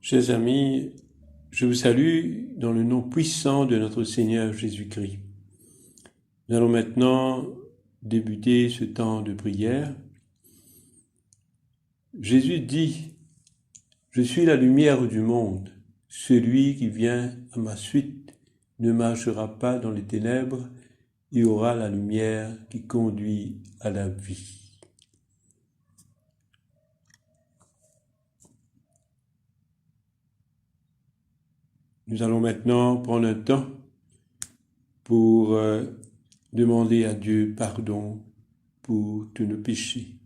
Chers amis, je vous salue dans le nom puissant de notre Seigneur Jésus-Christ. Nous allons maintenant débuter ce temps de prière. Jésus dit, « Je suis la lumière du monde. Celui qui vient à ma suite ne marchera pas dans les ténèbres et aura la lumière qui conduit à la vie. » Nous allons maintenant prendre un temps pour demander à Dieu pardon pour tous nos péchés.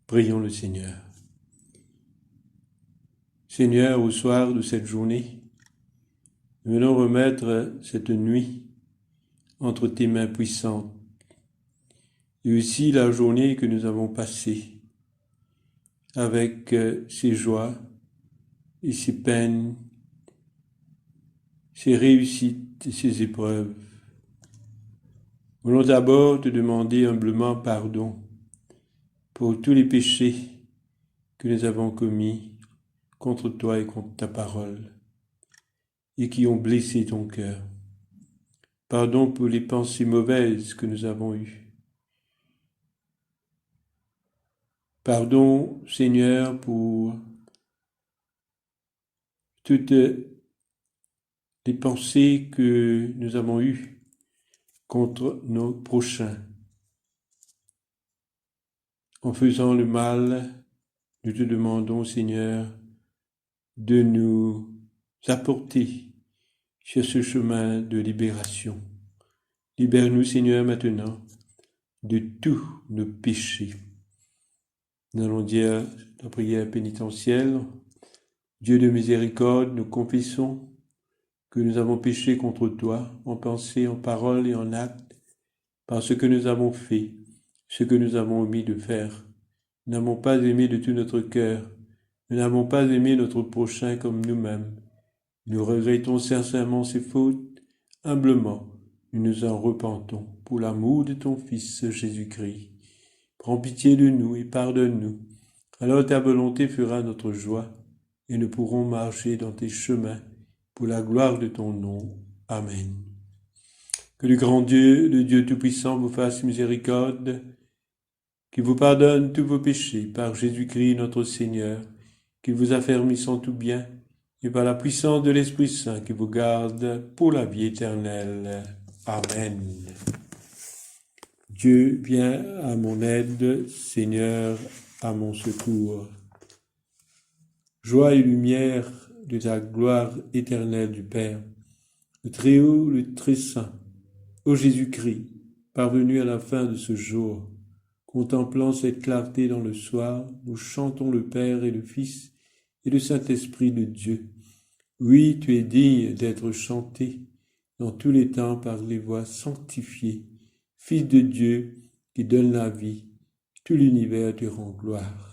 Prions le Seigneur. Seigneur, au soir de cette journée, nous venons remettre cette nuit entre tes mains puissantes et aussi la journée que nous avons passée avec ses joies et ses peines, ses réussites et ses épreuves. Nous voulons d'abord te demander humblement pardon pour tous les péchés que nous avons commis contre toi et contre ta parole et qui ont blessé ton cœur. Pardon pour les pensées mauvaises que nous avons eues. Pardon, Seigneur, pour toutes les pensées que nous avons eues contre nos prochains. En faisant le mal, nous te demandons, Seigneur, de nous apporter sur ce chemin de libération. Libère-nous, Seigneur, maintenant de tous nos péchés. Nous allons dire la prière pénitentielle. Dieu de miséricorde, nous confessons que nous avons péché contre toi, en pensée, en parole et en acte, par ce que nous avons fait, ce que nous avons omis de faire. Nous n'avons pas aimé de tout notre cœur, nous n'avons pas aimé notre prochain comme nous-mêmes. Nous regrettons sincèrement ces fautes, humblement, nous nous en repentons pour l'amour de ton Fils Jésus-Christ. Prends pitié de nous et pardonne-nous. Alors ta volonté fera notre joie et nous pourrons marcher dans tes chemins pour la gloire de ton nom. Amen. Que le grand Dieu, le Dieu Tout-Puissant, vous fasse miséricorde, qu'il vous pardonne tous vos péchés par Jésus-Christ notre Seigneur, qu'il vous affermisse en tout bien, et par la puissance de l'Esprit Saint qui vous garde pour la vie éternelle. Amen. Dieu, viens à mon aide, Seigneur, à mon secours. Joie et lumière de ta gloire éternelle du Père, le Très-Haut, le Très-Saint, ô Jésus-Christ, parvenu à la fin de ce jour, contemplant cette clarté dans le soir, nous chantons le Père et le Fils et le Saint-Esprit de Dieu. Oui, tu es digne d'être chanté dans tous les temps par les voix sanctifiées. Fils de Dieu qui donne la vie, tout l'univers te rend gloire.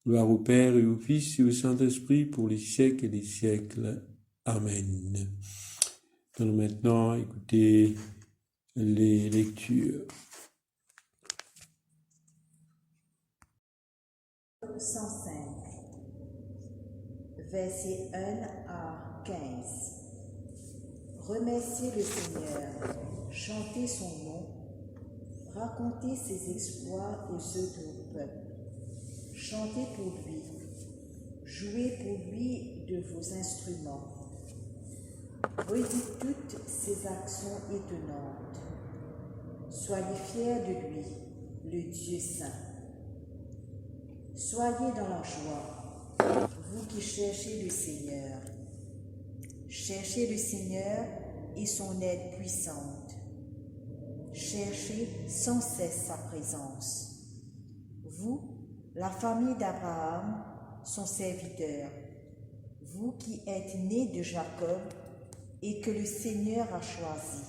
Gloire au Père et au Fils et au Saint-Esprit pour les siècles et les siècles. Amen. Nous allons maintenant écouter les lectures. 105, versets 1 à 15. Remerciez le Seigneur, chantez son nom, racontez ses exploits aux yeux du peuple. Chantez pour lui, jouez pour lui de vos instruments. Redites toutes ses actions étonnantes. Soyez fiers de lui, le Dieu saint. Soyez dans la joie, vous qui cherchez le Seigneur. Cherchez le Seigneur et son aide puissante. Cherchez sans cesse sa présence. Vous, la famille d'Abraham, son serviteur, vous qui êtes nés de Jacob et que le Seigneur a choisi.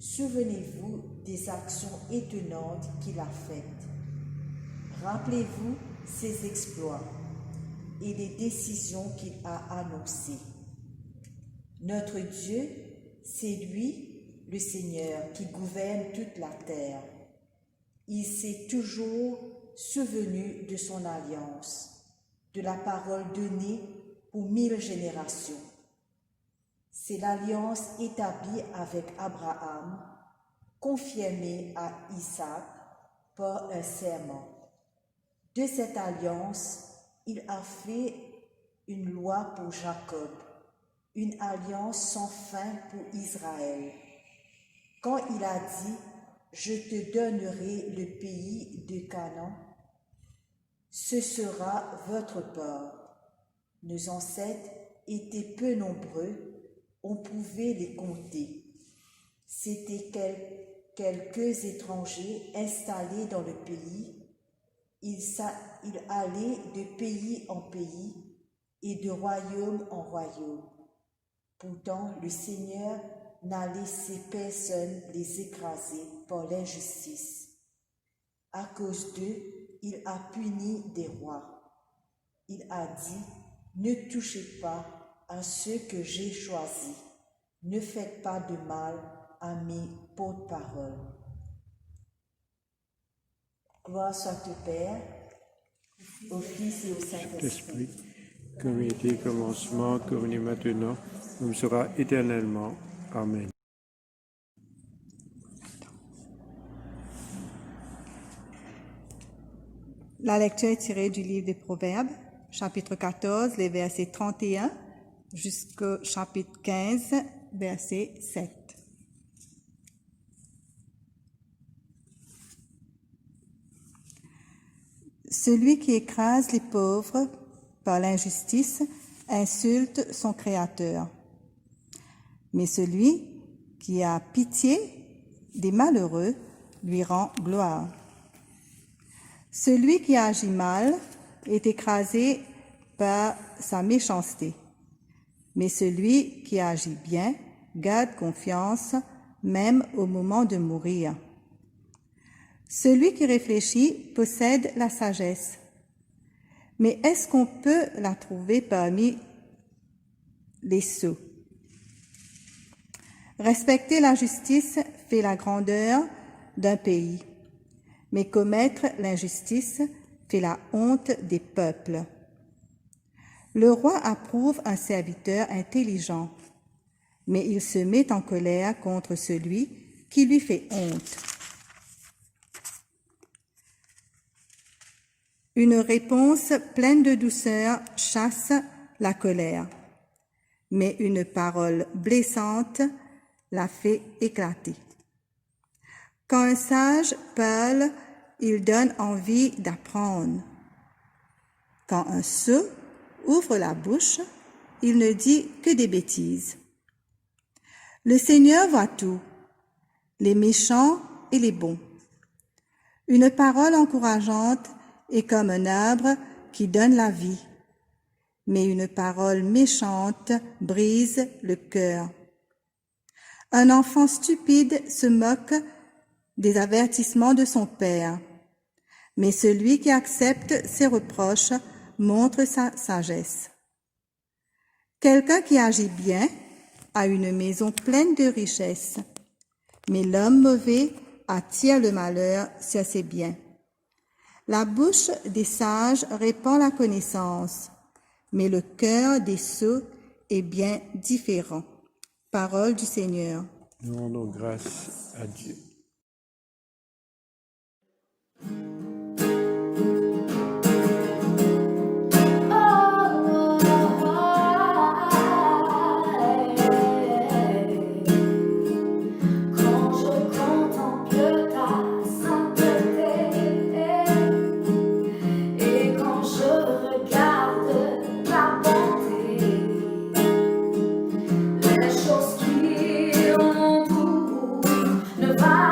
Souvenez-vous des actions étonnantes qu'il a faites. Rappelez-vous ses exploits et les décisions qu'il a annoncées. Notre Dieu, c'est lui, le Seigneur, qui gouverne toute la terre. Il s'est toujours souvenu de son alliance. de la parole donnée pour 1000 générations. C'est l'alliance établie avec Abraham, confirmée à Isaac par un serment. De cette alliance, il a fait une loi pour Jacob, une alliance sans fin pour Israël. Quand il a dit « Je te donnerai le pays de Canaan », ce sera votre part. Nos ancêtres étaient peu nombreux, on pouvait les compter. C'étaient quelques étrangers installés dans le pays. Ils allaient de pays en pays et de royaume en royaume. Pourtant, le Seigneur n'a laissé personne les écraser par l'injustice. À cause d'eux, il a puni des rois. Il a dit, « Ne touchez pas à ceux que j'ai choisis. Ne faites pas de mal à mes porte-paroles. » Gloire soit au Père, au Fils et au Saint-Esprit, comme il était au commencement, comme il est maintenant, comme sera éternellement. Amen. La lecture est tirée du livre des Proverbes, chapitre 14, les versets 31 jusqu'au chapitre 15, verset 7. Celui qui écrase les pauvres par l'injustice insulte son Créateur. Mais celui qui a pitié des malheureux lui rend gloire. Celui qui agit mal est écrasé par sa méchanceté, mais celui qui agit bien garde confiance même au moment de mourir. Celui qui réfléchit possède la sagesse, mais est-ce qu'on peut la trouver parmi les sots? Respecter la justice fait la grandeur d'un pays, mais commettre l'injustice fait la honte des peuples. Le roi approuve un serviteur intelligent, mais il se met en colère contre celui qui lui fait honte. Une réponse pleine de douceur chasse la colère, mais une parole blessante la fait éclater. Quand un sage parle, il donne envie d'apprendre. Quand un sot ouvre la bouche, il ne dit que des bêtises. Le Seigneur voit tout, les méchants et les bons. Une parole encourageante est comme un arbre qui donne la vie, mais une parole méchante brise le cœur. Un enfant stupide se moque des avertissements de son père, mais celui qui accepte ses reproches montre sa sagesse. Quelqu'un qui agit bien a une maison pleine de richesses, mais l'homme mauvais attire le malheur sur ses biens. La bouche des sages répand la connaissance, mais le cœur des sots est bien différent. Parole du Seigneur. Nous rendons grâce à Dieu. Les choses qui entourent ne valent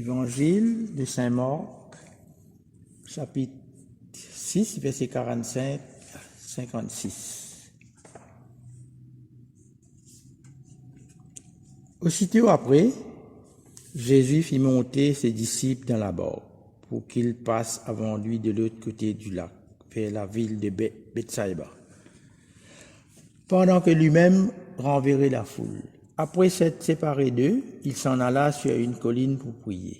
Évangile de Saint Marc, chapitre 6, verset 45 à 56. Aussitôt après, Jésus fit monter ses disciples dans la barque pour qu'ils passent avant lui de l'autre côté du lac, vers la ville de Bethsaïda, pendant que lui-même renverrait la foule. Après s'être séparé d'eux, il s'en alla sur une colline pour prier.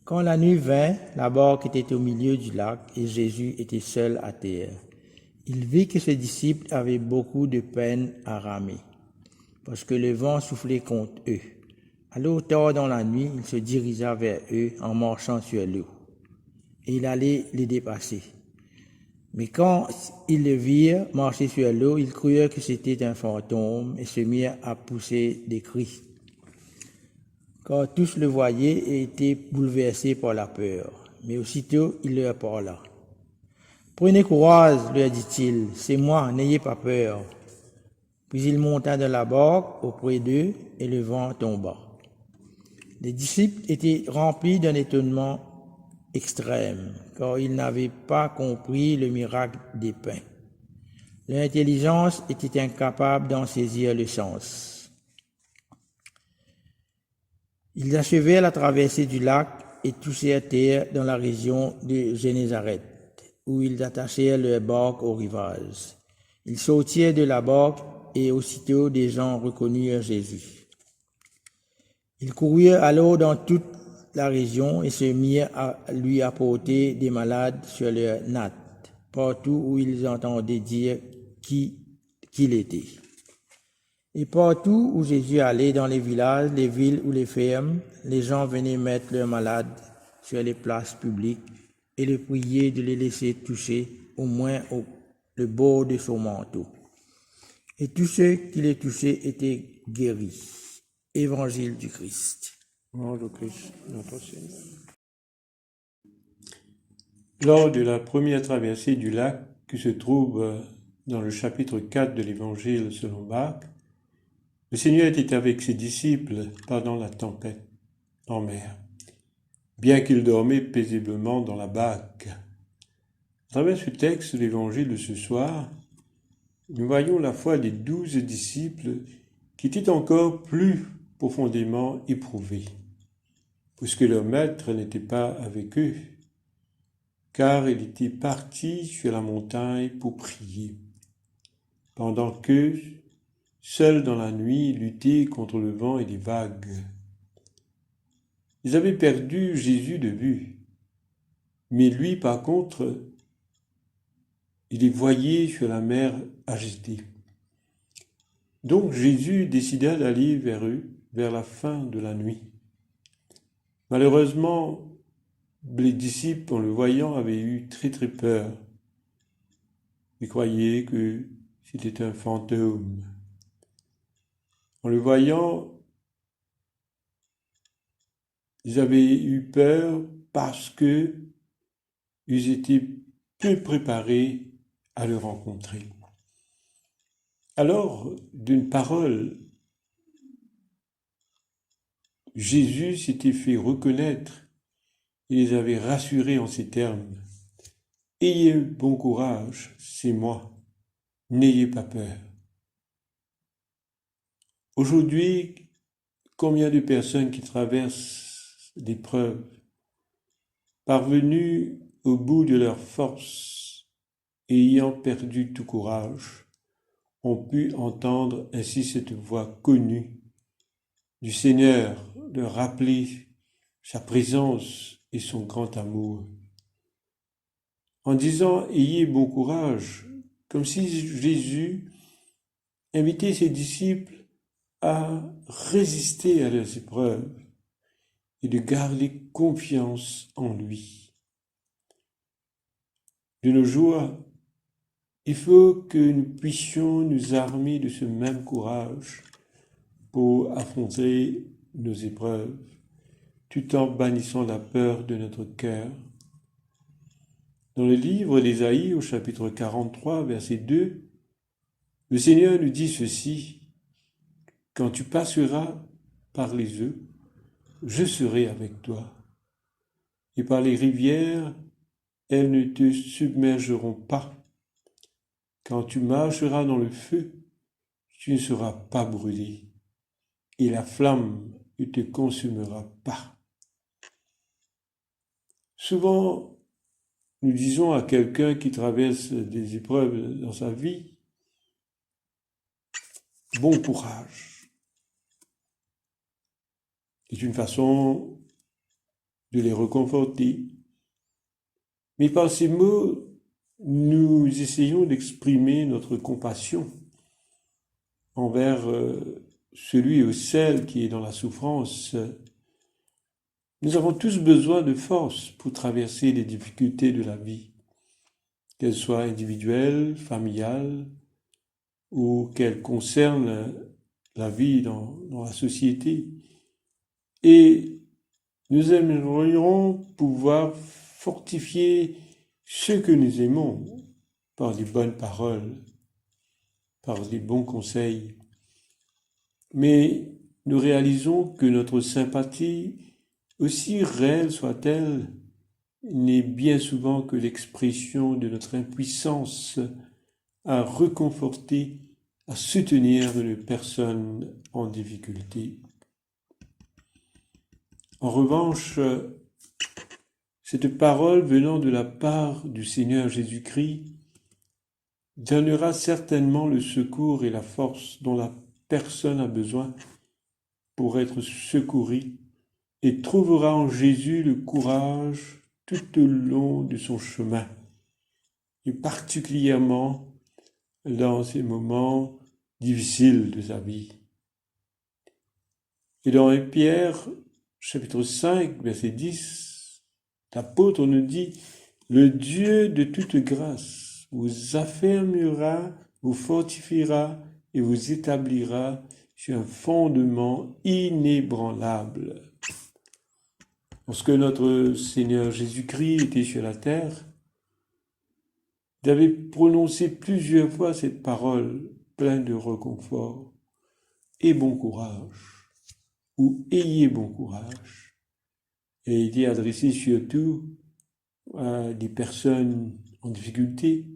Quand la nuit vint, la barque était au milieu du lac et Jésus était seul à terre. Il vit que ses disciples avaient beaucoup de peine à ramer, parce que le vent soufflait contre eux. Alors tard dans la nuit, il se dirigea vers eux en marchant sur l'eau, et il allait les dépasser. Mais quand ils le virent marcher sur l'eau, ils crurent que c'était un fantôme et se mirent à pousser des cris. Car tous le voyaient et étaient bouleversés par la peur. Mais aussitôt, il leur parla. « Prenez courage, leur dit-il, c'est moi, n'ayez pas peur. » Puis il monta dans la barque auprès d'eux et le vent tomba. Les disciples étaient remplis d'un étonnement extrême, car ils n'avaient pas compris le miracle des pains. Leur intelligence était incapable d'en saisir le sens. Ils achevèrent la traversée du lac et touchèrent terre dans la région de Génézareth, où ils attachèrent leur barque au rivage. Ils sortirent de la barque et aussitôt des gens reconnurent Jésus. Ils coururent alors dans toute la région et se mirent à lui apporter des malades sur leurs nattes, partout où ils entendaient dire qu'il était. Et partout où Jésus allait, dans les villages, les villes ou les fermes, les gens venaient mettre leurs malades sur les places publiques et le prier de les laisser toucher au moins le bord de son manteau. Et tous ceux qui les touchaient étaient guéris. Évangile du Christ. Gloire au Christ, notre Seigneur. Lors de la première traversée du lac, qui se trouve dans le chapitre 4 de l'Évangile selon Marc, le Seigneur était avec ses disciples pendant la tempête en mer, bien qu'ils dormaient paisiblement dans la barque. À travers ce texte de l'Évangile de ce soir, nous voyons la foi des 12 disciples qui étaient encore plus profondément éprouvés, puisque leur maître n'était pas avec eux, car il était parti sur la montagne pour prier, pendant qu'eux, seuls dans la nuit, luttaient contre le vent et les vagues. Ils avaient perdu Jésus de vue, mais lui, par contre, il les voyait sur la mer agitée. Donc Jésus décida d'aller vers eux, vers la fin de la nuit. Malheureusement, les disciples, en le voyant, avaient eu très très peur. Ils croyaient que c'était un fantôme. En le voyant, ils avaient eu peur parce que ils étaient peu préparés à le rencontrer. Alors, d'une parole, Jésus s'était fait reconnaître et les avait rassurés en ces termes. « Ayez bon courage, c'est moi, n'ayez pas peur. » Aujourd'hui, combien de personnes qui traversent l'épreuve, parvenues au bout de leur force et ayant perdu tout courage, ont pu entendre ainsi cette voix connue du Seigneur leur rappeler sa présence et son grand amour. En disant « Ayez bon courage », comme si Jésus invitait ses disciples à résister à leurs épreuves et de garder confiance en lui. De nos jours, il faut que nous puissions nous armer de ce même courage pour affronter nos épreuves, tout en bannissant la peur de notre cœur. Dans le livre d'Ésaïe, au chapitre 43, verset 2, le Seigneur nous dit ceci: « Quand tu passeras par les eaux, je serai avec toi. Et par les rivières, elles ne te submergeront pas. Quand tu marcheras dans le feu, tu ne seras pas brûlé, et la flamme ne te consumera pas. Souvent, nous disons à quelqu'un qui traverse des épreuves dans sa vie, bon courage. C'est une façon de les réconforter. Mais par ces mots, nous essayons d'exprimer notre compassion envers celui ou celle qui est dans la souffrance. Nous avons tous besoin de force pour traverser les difficultés de la vie, qu'elles soient individuelles, familiales, ou qu'elles concernent la vie dans la société. Et nous aimerions pouvoir fortifier ceux que nous aimons par des bonnes paroles, par des bons conseils. Mais nous réalisons que notre sympathie, aussi réelle soit-elle, n'est bien souvent que l'expression de notre impuissance à réconforter, à soutenir une personne en difficulté. En revanche, cette parole venant de la part du Seigneur Jésus-Christ donnera certainement le secours et la force dont la personne a besoin pour être secourue et trouvera en Jésus le courage tout au long de son chemin, et particulièrement dans ces moments difficiles de sa vie. Et dans 1 Pierre, chapitre 5, verset 10, l'apôtre nous dit « Le Dieu de toute grâce vous affermira, vous fortifiera et vous établira sur un fondement inébranlable. » Lorsque notre Seigneur Jésus-Christ était sur la terre, il avait prononcé plusieurs fois cette parole pleine de réconfort. « Et bon courage » ou « ayez bon courage ». Et il est adressé surtout à des personnes en difficulté,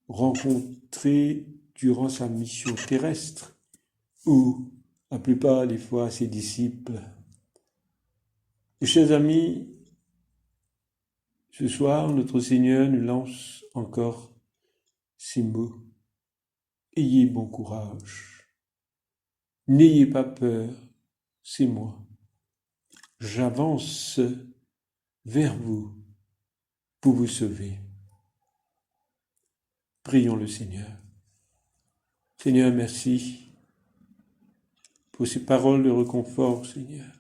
rencontrées durant sa mission terrestre, ou la plupart des fois à ses disciples. Et chers amis, ce soir, notre Seigneur nous lance encore ces mots. Ayez bon courage. N'ayez pas peur, c'est moi. J'avance vers vous pour vous sauver. Prions le Seigneur. Seigneur, merci pour ces paroles de réconfort, Seigneur.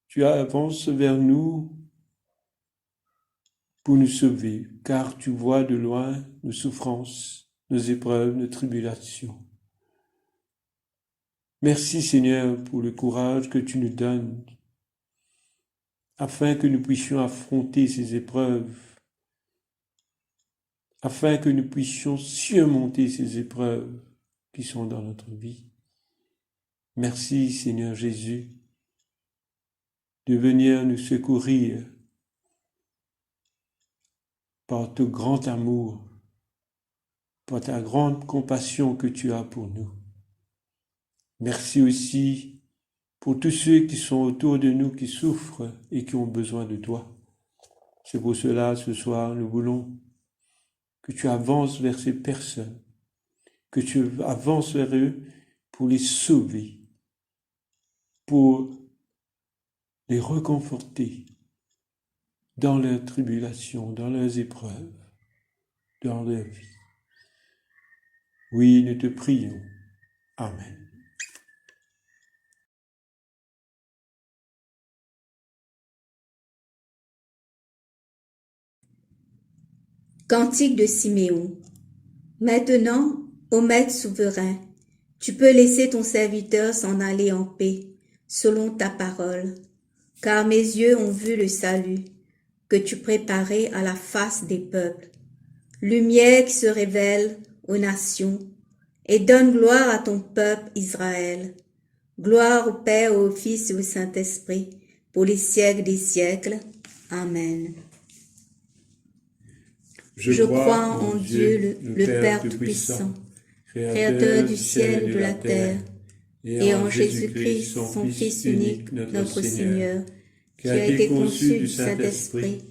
Tu avances vers nous pour nous sauver, car tu vois de loin nos souffrances, nos épreuves, nos tribulations. Merci Seigneur pour le courage que tu nous donnes, afin que nous puissions affronter ces épreuves, afin que nous puissions surmonter ces épreuves qui sont dans notre vie. Merci Seigneur Jésus de venir nous secourir par ton grand amour, par ta grande compassion que tu as pour nous. Merci aussi pour tous ceux qui sont autour de nous, qui souffrent et qui ont besoin de toi. C'est pour cela, ce soir, nous voulons que tu avances vers ces personnes, que tu avances vers eux pour les sauver, pour les réconforter dans leurs tribulations, dans leurs épreuves, dans leur vie. Oui, nous te prions. Amen. Cantique de Siméon. Maintenant, ô Maître souverain, tu peux laisser ton serviteur s'en aller en paix, selon ta parole, car mes yeux ont vu le salut que tu préparais à la face des peuples, lumière qui se révèle aux nations et donne gloire à ton peuple Israël. Gloire au Père, au Fils et au Saint-Esprit, pour les siècles des siècles. Amen. Je crois en Dieu, le Père Tout-Puissant, Créateur du ciel et de la terre, et en Jésus-Christ, son Fils unique, notre Seigneur, qui a été conçu du Saint-Esprit,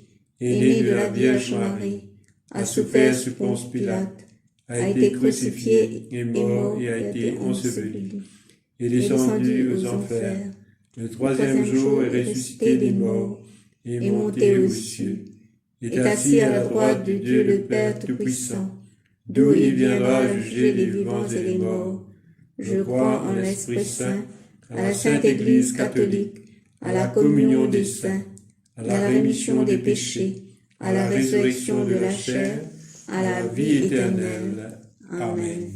est né de la Vierge Marie, a souffert sous Ponce Pilate, a été crucifié, est mort et a été enseveli, est descendu aux enfers. Le troisième jour est ressuscité des morts, est monté aux cieux, est assis à la droite de Dieu le Père Tout-Puissant, d'où il viendra juger les vivants et les morts. Je crois en l'Esprit Saint, à la Sainte Église catholique, à la communion des saints, à la rémission des péchés, à la résurrection de la chair, à la vie éternelle. Amen.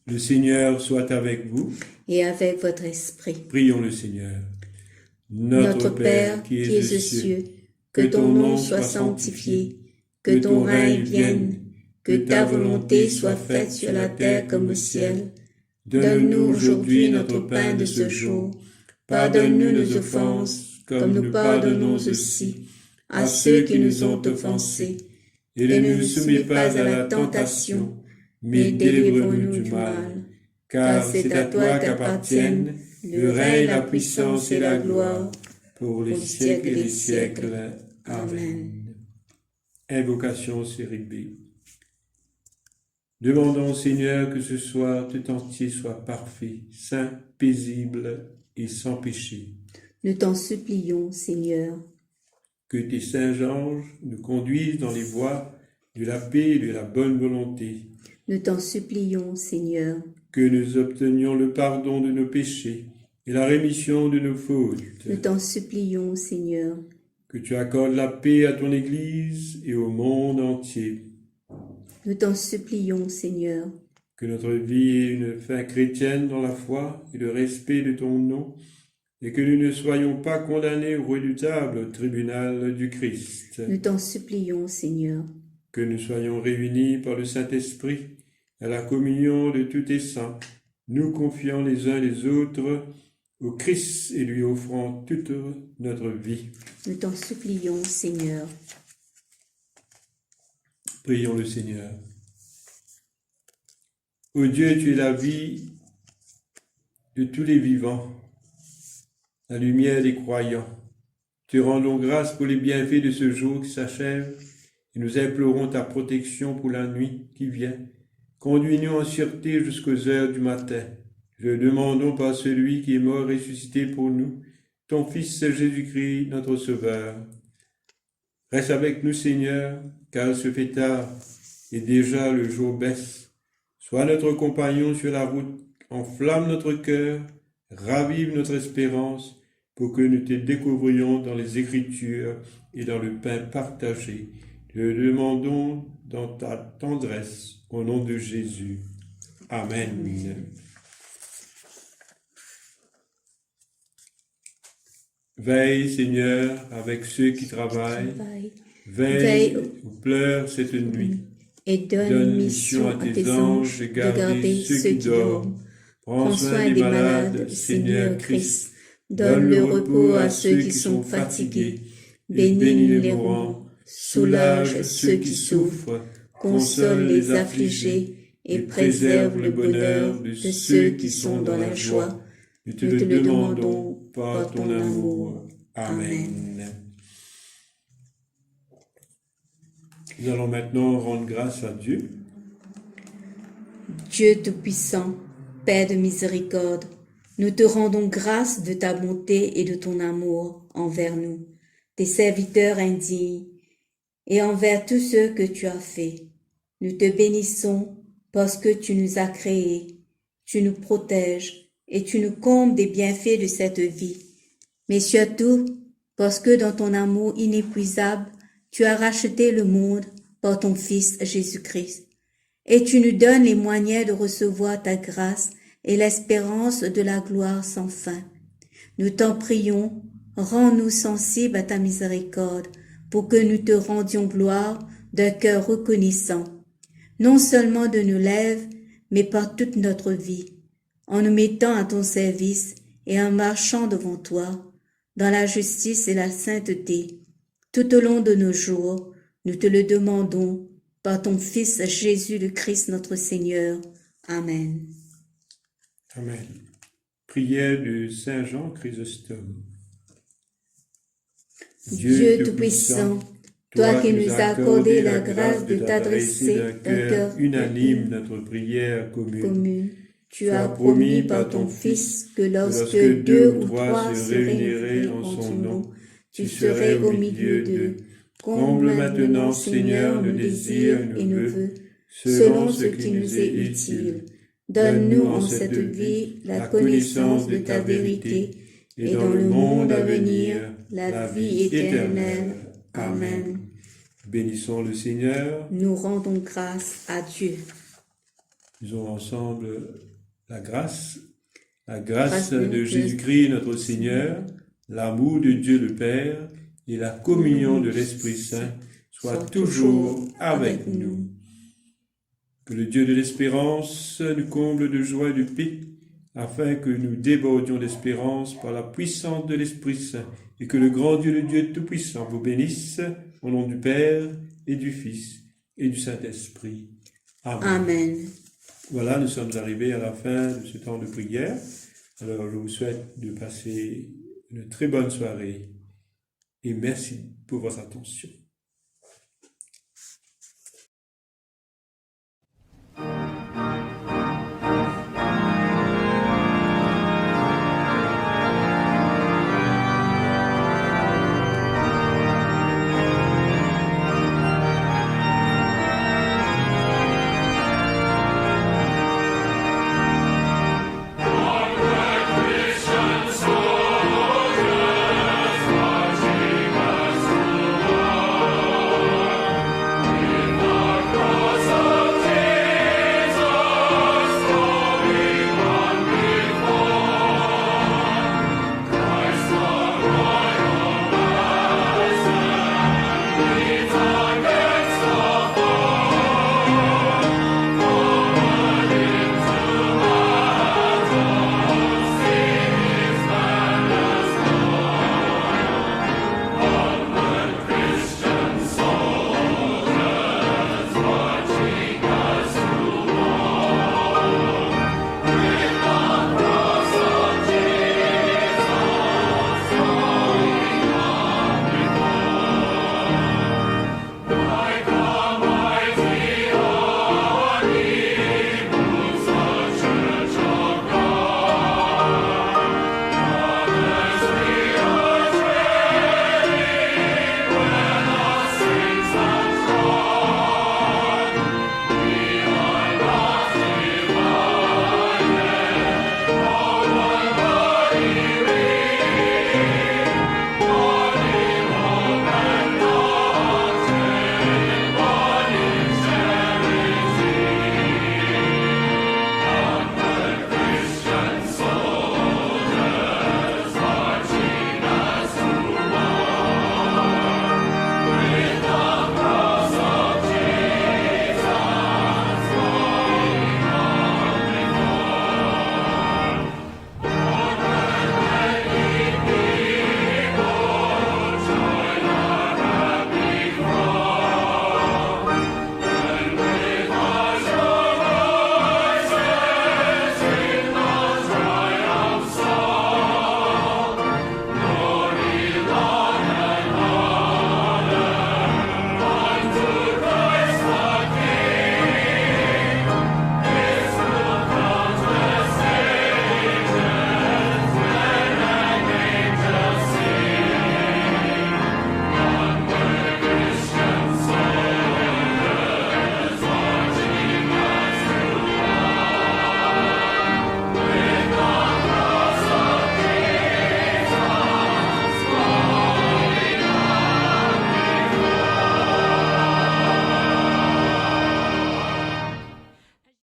Le Seigneur soit avec vous. Et avec votre esprit. Prions le Seigneur. Notre Père qui es aux cieux, que ton nom soit sanctifié, que ton règne vienne, que ta volonté soit faite sur la terre comme au ciel. Donne-nous aujourd'hui notre pain de ce jour. Pardonne-nous nos offenses, comme nous pardonnons aussi à ceux qui nous ont offensés. Et ne nous soumets pas à la tentation, mais délivre-nous du mal. Car c'est à toi qu'appartiennent le règne, la puissance et la gloire, pour les siècles des siècles. Amen. Invocation série B. Demandons au Seigneur que ce soir tout entier soit parfait, saint, paisible et sans péché. Nous t'en supplions, Seigneur. Que tes saints anges nous conduisent dans les voies de la paix et de la bonne volonté. Nous t'en supplions, Seigneur. Que nous obtenions le pardon de nos péchés et la rémission de nos fautes. Nous t'en supplions, Seigneur. Que tu accordes la paix à ton Église et au monde entier. Nous t'en supplions, Seigneur. Que notre vie ait une fin chrétienne dans la foi et le respect de ton nom, et que nous ne soyons pas condamnés au redoutable tribunal du Christ. Nous t'en supplions, Seigneur. Que nous soyons réunis par le Saint-Esprit à la communion de tous tes saints, nous confiant les uns les autres au Christ et lui offrant toute notre vie. Nous t'en supplions, Seigneur. Prions le Seigneur. Ô Dieu, tu es la vie de tous les vivants, la lumière des croyants. Te rendons grâce pour les bienfaits de ce jour qui s'achève et nous implorons ta protection pour la nuit qui vient. Conduis-nous en sûreté jusqu'aux heures du matin. Je le demandons par celui qui est mort et ressuscité pour nous, ton Fils Jésus-Christ, notre Sauveur. Reste avec nous, Seigneur, car il se fait tard et déjà le jour baisse. Sois notre compagnon sur la route, enflamme notre cœur, ravive notre espérance, pour que nous te découvrions dans les Écritures et dans le pain partagé. Te le demandons dans ta tendresse, au nom de Jésus. Amen. Amen. Veille, Seigneur, avec ceux qui travaillent. Veille ou pleure cette nuit. Et donne mission à tes anges de garder ceux qui dorment. Prends soin des malades, Seigneur Christ. Donne le repos à ceux qui sont fatigués. Bénis les mourants. Soulage ceux qui souffrent. Console les affligés et préserve le bonheur de ceux qui sont dans la joie. Nous te le demandons par ton amour. Amen. Nous allons maintenant rendre grâce à Dieu. Dieu Tout-Puissant, Père de miséricorde, nous te rendons grâce de ta bonté et de ton amour envers nous, tes serviteurs indignes, et envers tous ceux que tu as faits. Nous te bénissons parce que tu nous as créés, tu nous protèges et tu nous combles des bienfaits de cette vie, mais surtout parce que dans ton amour inépuisable, tu as racheté le monde par ton Fils Jésus-Christ, et tu nous donnes les moyens de recevoir ta grâce et l'espérance de la gloire sans fin. Nous t'en prions, rends-nous sensibles à ta miséricorde, pour que nous te rendions gloire d'un cœur reconnaissant, non seulement de nos lèvres, mais par toute notre vie. en nous mettant à ton service et en marchant devant toi, dans la justice et la sainteté, tout au long de nos jours. Nous te le demandons par ton Fils Jésus le Christ notre Seigneur. Amen. Amen. Prière de Saint Jean Chrysostome. Dieu Tout-Puissant, toi qui nous as accordé la grâce de t'adresser d'un cœur unanime notre prière commune, tu as promis par ton Fils que lorsque deux ou trois se réuniraient en son nom, tu serais au milieu d'eux. Comble maintenant, Seigneur, nos désirs et nos vœux, selon ce qui nous est utile. Donne-nous en cette vie la connaissance de ta vérité et dans le monde à venir la vie éternelle. Amen. Bénissons le Seigneur. Nous rendons grâce à Dieu. Disons ensemble la grâce de Jésus-Christ notre Seigneur, l'amour de Dieu le Père et la communion de l'Esprit Saint soient toujours avec nous. Que le Dieu de l'espérance nous comble de joie et de paix, afin que nous débordions d'espérance par la puissance de l'Esprit Saint, et que le grand Dieu, le Dieu Tout-Puissant, vous bénisse au nom du Père et du Fils et du Saint-Esprit. Amen. Amen. Voilà, nous sommes arrivés à la fin de ce temps de prière. Alors, je vous souhaite de passer une très bonne soirée et merci pour votre attention.